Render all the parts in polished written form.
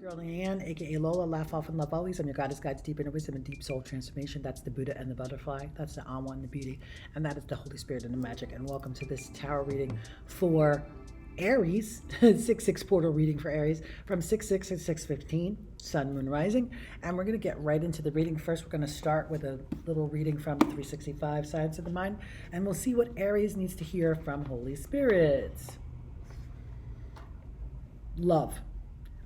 Girl Leanne, aka Lola, laugh off and love always. I'm your goddess guide to deep inner wisdom and deep soul transformation. That's the Buddha and the butterfly. That's the Awa and the beauty. And that is the Holy Spirit and the magic. And welcome to this tarot reading for Aries, 6-6 portal reading for Aries from 6-6 to 6-15, Sun, Moon, Rising. And we're going to get right into the reading. First, we're going to start with a little reading from 365, Science of the Mind. And we'll see what Aries needs to hear from Holy Spirit. Love.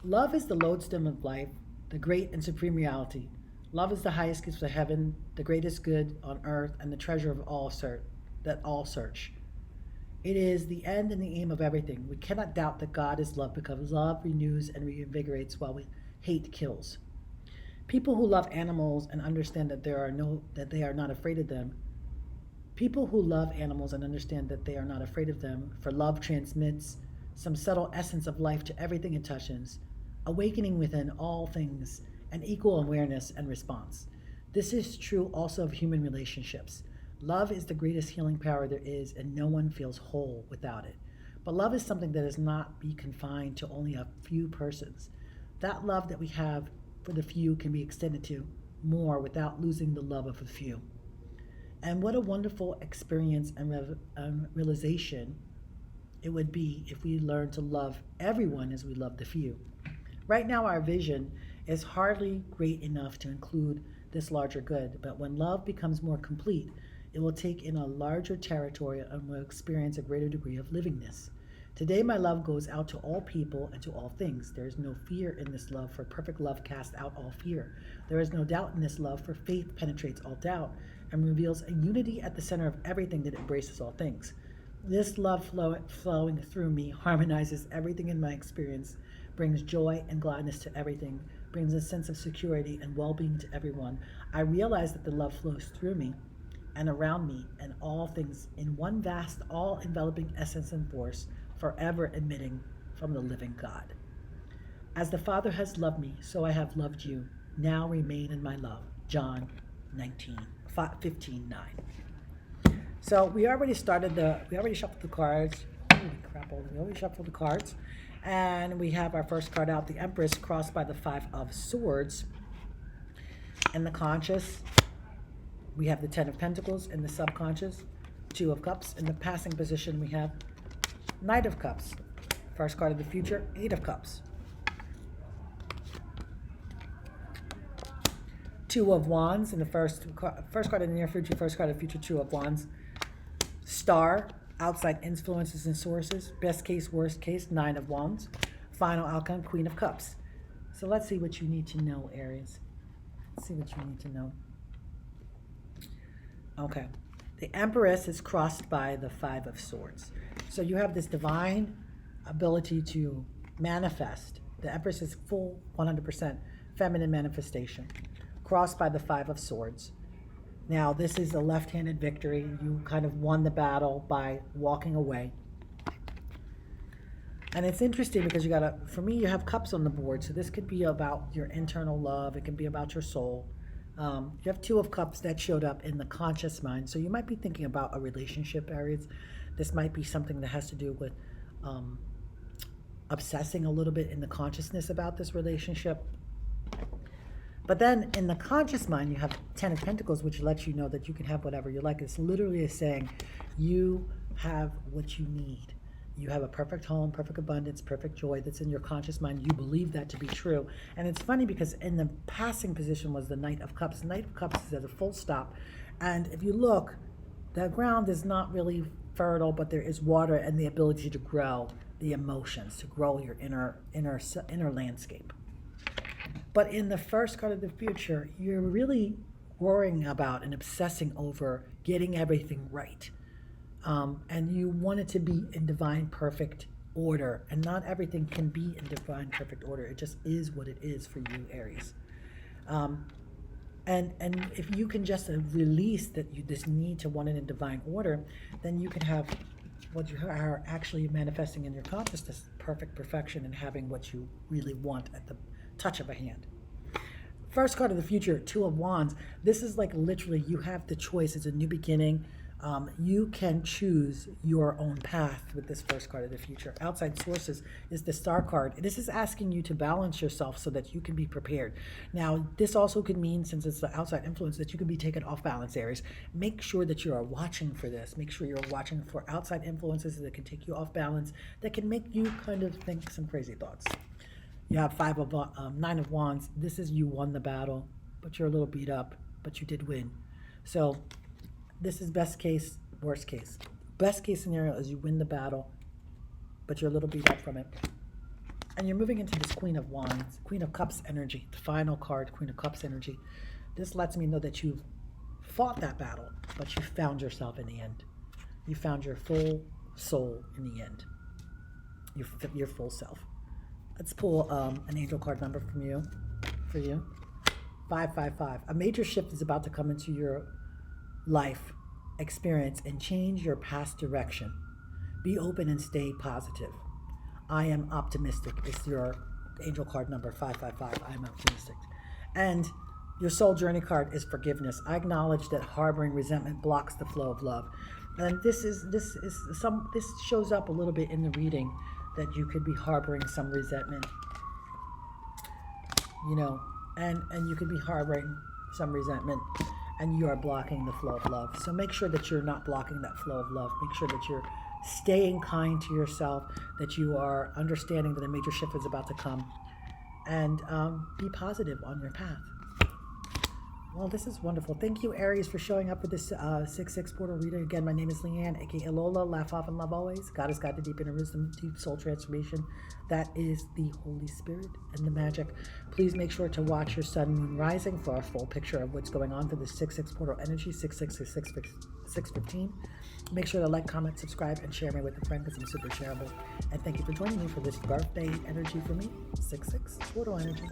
Love is the lodestar of life, the great and supreme reality. Love is the highest gift of heaven, the greatest good on earth, and the treasure of all search. It is the end and the aim of everything. We cannot doubt that God is love because love renews and reinvigorates while hate kills. People who love animals and understand that they are not afraid of them. People who love animals and understand that they are not afraid of them, for love transmits some subtle essence of life to everything it touches, awakening within all things an equal awareness and response. This is true also of human relationships. Love is the greatest healing power there is, and no one feels whole without it. But love is something that does not be confined to only a few persons. That love that we have for the few can be extended to more without losing the love of a few. And what a wonderful experience and realization it would be if we learned to love everyone as we love the few. Right now, our vision is hardly great enough to include this larger good, but when love becomes more complete, it will take in a larger territory and will experience a greater degree of livingness. Today, my love goes out to all people and to all things. There is no fear in this love, for perfect love casts out all fear. There is no doubt in this love, for faith penetrates all doubt and reveals a unity at the center of everything that embraces all things. This love flowing through me harmonizes everything in my experience, brings joy and gladness to everything, brings a sense of security and well-being to everyone. I realize that the love flows through me and around me and all things in one vast, all-enveloping essence and force, forever emitting from the living God. As the Father has loved me, so I have loved you. Now remain in my love. John 15:9. So we already shuffled the cards. Holy crap, we already shuffled the cards. And we have our first card out, the Empress, crossed by the 5 of Swords. In the conscious, we have the 10 of Pentacles. In the subconscious, 2 of Cups. In the passing position, we have Knight of Cups. First card of the future, 8 of Cups. 2 of Wands in the first card in the near future, first card of the future, 2 of Wands. Star, outside influences and sources. Best case, worst case, 9 of Wands. Final outcome, Queen of Cups. So let's see what you need to know, Aries. Let's see what you need to know. Okay. The Empress is crossed by the 5 of Swords. So you have this divine ability to manifest. The Empress is full 100% feminine manifestation, crossed by the 5 of Swords. Now, this is a left-handed victory. You kind of won the battle by walking away. And it's interesting because for me, you have cups on the board. So this could be about your internal love. It can be about your soul. You have 2 of Cups that showed up in the conscious mind. So you might be thinking about a relationship, Aries. This might be something that has to do with obsessing a little bit in the consciousness about this relationship. But then in the conscious mind, you have 10 of Pentacles, which lets you know that you can have whatever you like. It's literally saying you have what you need. You have a perfect home, perfect abundance, perfect joy that's in your conscious mind. You believe that to be true. And it's funny because in the passing position was the Knight of Cups. The Knight of Cups is at a full stop. And if you look, the ground is not really fertile, but there is water and the ability to grow the emotions, to grow your inner landscape. But in the first card of the future, you're really worrying about and obsessing over getting everything right. And you want it to be in divine perfect order. And not everything can be in divine perfect order. It just is what it is for you, Aries. And if you can just release this need to want it in divine order, then you can have what you are actually manifesting in your consciousness, perfect perfection, and having what you really want at the touch of a hand. First card of the future, 2 of Wands. This is like literally you have the choice. It's a new beginning. You can choose your own path with this first card of the future. Outside sources is the star card. This is asking you to balance yourself so that you can be prepared. Now, this also could mean, since it's the outside influence, that you can be taken off balance, Aries. Make sure that you are watching for this. Make sure you're watching for outside influences that can take you off balance, that can make you kind of think some crazy thoughts. You have Nine of Wands. This is you won the battle, but you're a little beat up, but you did win. So this is best case, worst case. Best case scenario is you win the battle, but you're a little beat up from it. And you're moving into this Queen of Wands, Queen of Cups energy, the final card, Queen of Cups energy. This lets me know that you've fought that battle, but you found yourself in the end. You found your full soul in the end. Your full self. Let's pull an angel card number from you, for you. 555. A major shift is about to come into your life experience and change your past direction. Be open and stay positive. I am optimistic is your angel card number 555. I am optimistic. And your soul journey card is forgiveness. I acknowledge that harboring resentment blocks the flow of love. And this shows up a little bit in the reading, that you could be harboring some resentment, and you could be harboring some resentment, and you are blocking the flow of love. So make sure that you're not blocking that flow of love. Make sure that you're staying kind to yourself, that you are understanding that a major shift is about to come, and be positive on your path. Well, this is wonderful. Thank you, Aries, for showing up with this 6/6 portal reading. Again, my name is Leanne, aka Lola. Laugh often, love always. God is God, the deep inner wisdom, deep soul transformation. That is the Holy Spirit and the magic. Please make sure to watch your sun, moon, rising for a full picture of what's going on for the 6/6 portal energy, 6/6 is 6/15. Make sure to like, comment, subscribe, and share me with a friend, because I'm super shareable. And thank you for joining me for this birthday energy for me, 6/6 portal energy.